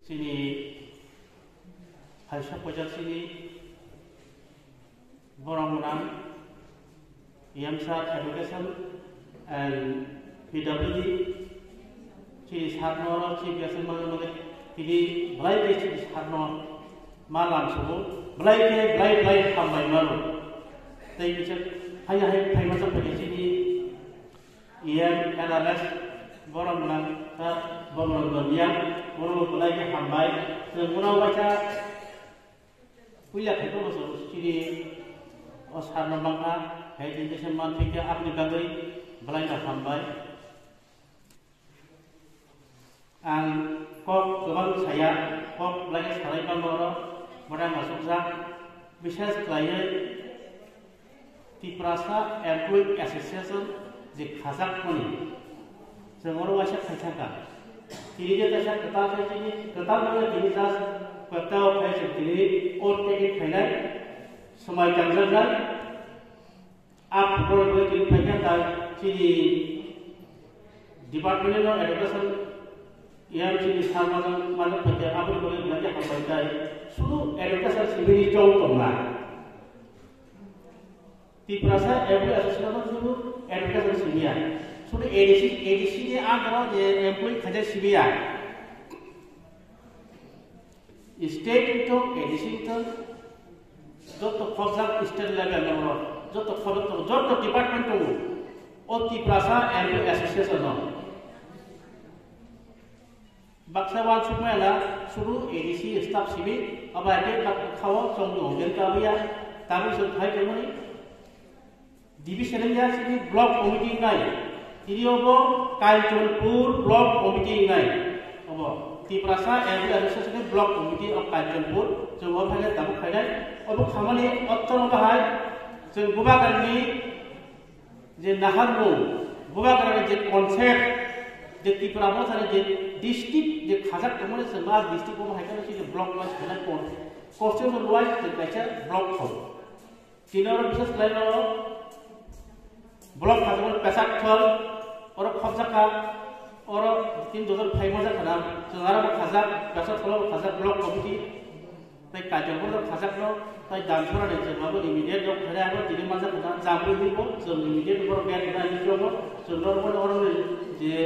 Sini Haisha Pojak sini Borang-borang EMSA Education and PWD Sini Sarno Sini biasa mana Sini belai Sini Sarno malam semua belai sampai malu. Tapi bisa hanya macam pada sini EM LRS borang-borang borang-borang borang belai sampai semua baca kuliah itu masuk sini Sarno bangka hai jadi seman fikir apni bagai belai sampai ang kok keban saya kok belai sekali bangoro Mereka masuk zak bisa sekalian di Prasa Employee Association di Kazak Puni. Semua orang masih kerjakan. Kini dia tasya ketat ini, ketat mana kini jas ketat macam kini orang kini kena semai jangan up orang kini kena dan kini Department of Education yang kini sama macam kerja apa boleh belajar apa saja. Suruh education sendiri jauh tengah. Di Prasa Employee Association suruh education sendiri. Suruh ADC ni agak je employee kerja sendiri. State itu ADC itu, jauh formal state level level, jauh department tu, di Prasa Employee Association. Baksawan semua lah suruh ADC staff sini, apa ada tak kau songong dan kawia, tapi sudah kau ni division yang sini block committee ngai, ini apa Kanchonpur block committee ngai, apa di Prasa Employee Association block committee of Kanchonpur, semua hanya tahu kaya, apa kamu ni otor apa hal, semua kan ni, je nahanmu, bukan kan je konsep, je di Prasa sana je district je Kazak kemudian semua district ko mahaikan sih block wise kena constitutional wise je baca block ko. Cina orang bisa selain orang block Kazak pesak thol orang Kazak orang 2005 masa kena sekarang Kazak pesak thol Kazak block committee. Tapi kajian pun Kazak lo tapi damsura ni semua tu immediate jauh kerja apa jadi masa kena jambu ni pun semua immediate orang biar kita ini jauh semua orang je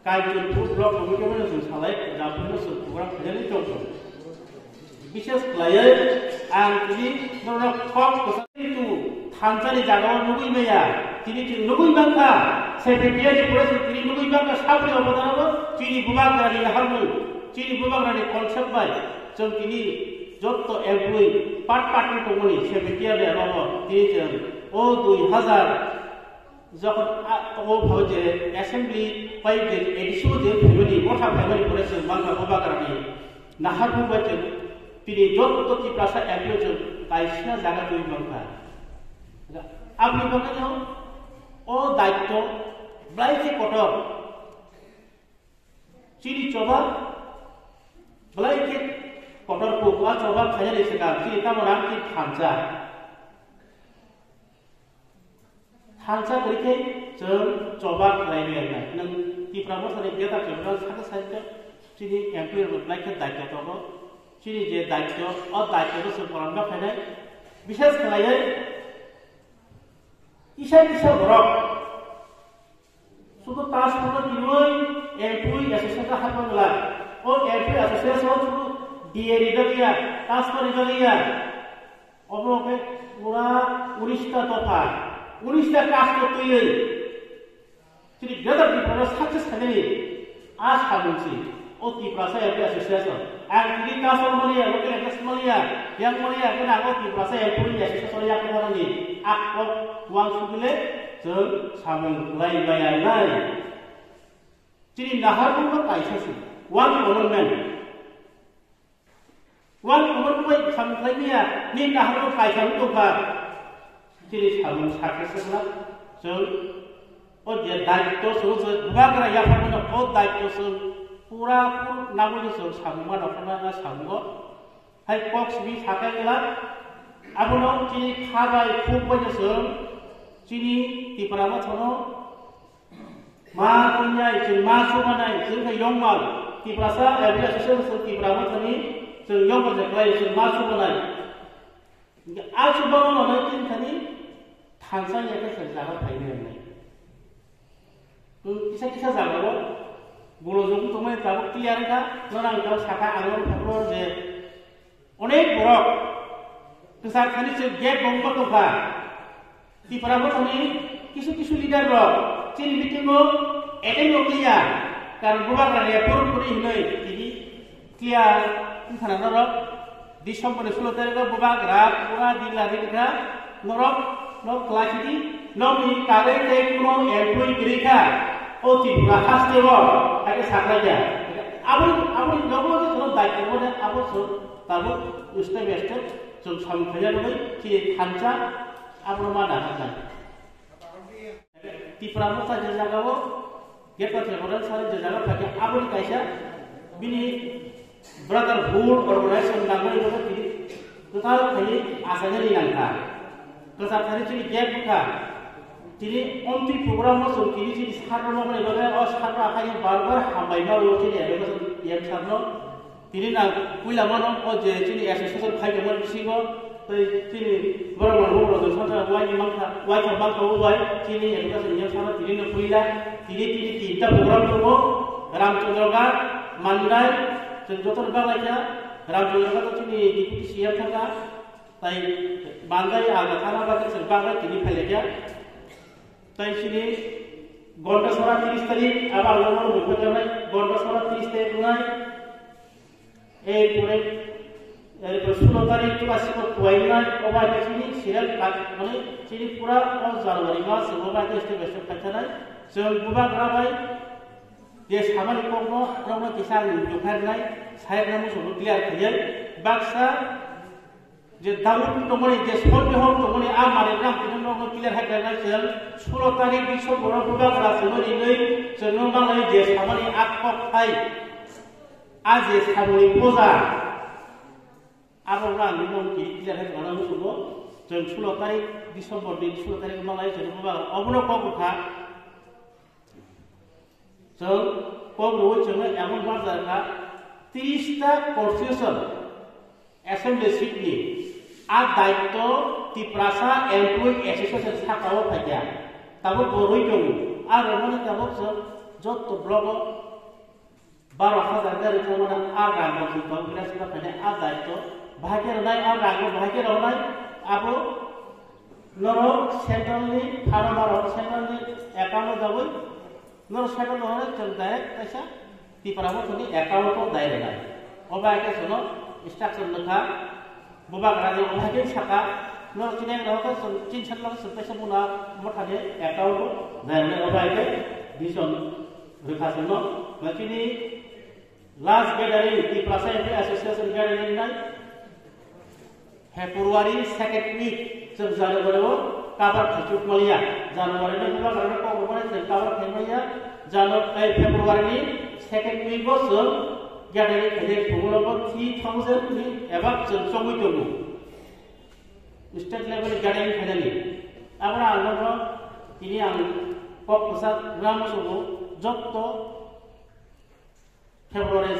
Kanchonpur block committee mana salai jambu ni semua orang kerja ni jauh. Bisnes player ang ini orang kok kesana itu Tanzania jaga nugui maya ini nugui bangka sebenarnya di proses ini nugui bangka siapa yang berada apa ini bukan dari harmu ini bukan dari konsep baik jom ini jodoh employee part itu muni sebenarnya dia apa ini jom 2000 যখন ও ভাবে assembly পাইবে addition যে family মোটা family করেছে বাংলা বাবাগারানি নাহার বুবাইতে তিনি যত কি প্রাসা এমপ্লয়জন কাইসনা জায়গা দুই বাংলা আপনি বলেন ও দায়িত্ব ব্লাইকে কটর চিনি চবা ব্লাইকে কটর পোকা চবা খাইয়া দিয়েছে গা চিনি তামরা কি খানচা Hansa berikan jom coba lainnya. Nang di Pramos ada dia tak coba satu saja. Sini yang tu berlaikan daikyo tu apa? Sini je daikyo, daikyo tu seorang dah kena. Bisa sekalian, isa berok. Sudah tas sudah diluai, employee asosiasi apa lah? Employee asosiasi sudah dia dia, tas dia. Orang ke murah urista topa. Urista kasto tu ye. Jadi gadah di Prasa sukses kali. As halusi. Di Prasa Employee Association. Jadi kasto mulia, bukan kas mulia. Yang mulia kena di Prasa Employee Association yang kena ni. Aku uang sumile, jom sabun lay bayar lay. Jadi nahar pun kaisa sih. One government. One government sabun lay ni. Ni nahar pun kaisa tu kan. Jadi sabun sakit sebelah. So, dia daikto so bukan kerana yang mana daikto so pura namun so sabun mana apa sabun. Hai box ni sakit lah. Abu nak jadi khabai खूब banyak so. Jadi di Pramos sono, maa punya itu maa cuma naik, jadi yong mal. Tiprasa every association Tiprama Tani so young of the place in Masubanai. Alchibano Nakin Tani Tansan Yakas and Zara Pioneer. Kisakisa Zagaro, Bulozum to my Tabukianka, Nonanka Saka, and all the Onek Rock. To Sakani to get Bombaka. Tiprama Tani, Kisu leader rock, Chin Bitingo, Edenopia. Karena bukan kerana pun ini jadi clear karena norok di samping seluruh terika bukan gerak bukan di lari gerak norok kelas ini nomi kare tekno employee mereka oti bahas dewa ada sahaja abang double itu kalau baik dewa dan abang tahu step by step sampai jadi si hanca abang mana hanca di pramu saja jagawo Get what you're saying, the Java Paki Abu Kaisha, Bini Brother Bull Organization Namari, Total Kali, Asani Lanka. Because actually, Jabuka, Tili, only program was on Kili, Harno, or Sarah Hayan Barber, Hamaino, Yoti, Yamsano, Tilina, Willamano, or the Chili Association Paikamon Sigo. Chini berapa orang tu sana wajib mangsa wajib mangsa wajib Chini yang kita senyum sana Chini nak kuila Chini kita program tu Ramchandra Mandai senjata berapa aja Ramchandra tu Chini di siap sana tapi Mandai agak sana bagai serba Chini pelajah tapi Chini Gondasara 30 तारीख अब आलोचना मुख्य करना Gondasara 30 तारीख एक पूरे Sudah tadi itu masih berkuainan obat ini siap mana sini pura Januari mas obat itu besok kacaran sebab ramai dia sama di kono ramai kisah lukan lain saya kamu sudah clear kerja baksa je tahun nomor je sekolah tahun nomor amar ram itu nomor clear kerja sel 16 तारीख besok orang budak kelas ini sebelum lagi je sama di akok hai aje sama di poza Abang ni mau kiri jalan mana musuh jam 10 तारीख Disember 10 तारीख malai jadi bukan abang kau buka jam kau buat jangan yang mana jaga 30 ta constitution assembly seat ni ada itu di Prasa employee association sakau saja tahu boroi dulu mana tahu jod tu blog 12,000 dari mana agak masuk tahu kira sebabnya ada itu bahagia naik orang bahagia orang abu norok centrally farmer centrally account dapat norok central orang direct ऐसा di peramu tu ni account tu direct lah obat itu sono instruction mereka bukan kerana bahagia saka norok cina yang dapat cincin lalu sampai semula mereka dia account tu direct obat itu di sono mereka sono macam ni last gathering di Prasa Association gathering ni Februari second week jam Januari kabar khajut malia Januari ni bukan kerana kau bermain kabar malia Januari Februari second week bos gathering khajut pengulangan 3000 ni ebak jam songui dulu state level gathering khajut apa orang ini yang kau pusat ramu suku job to Februari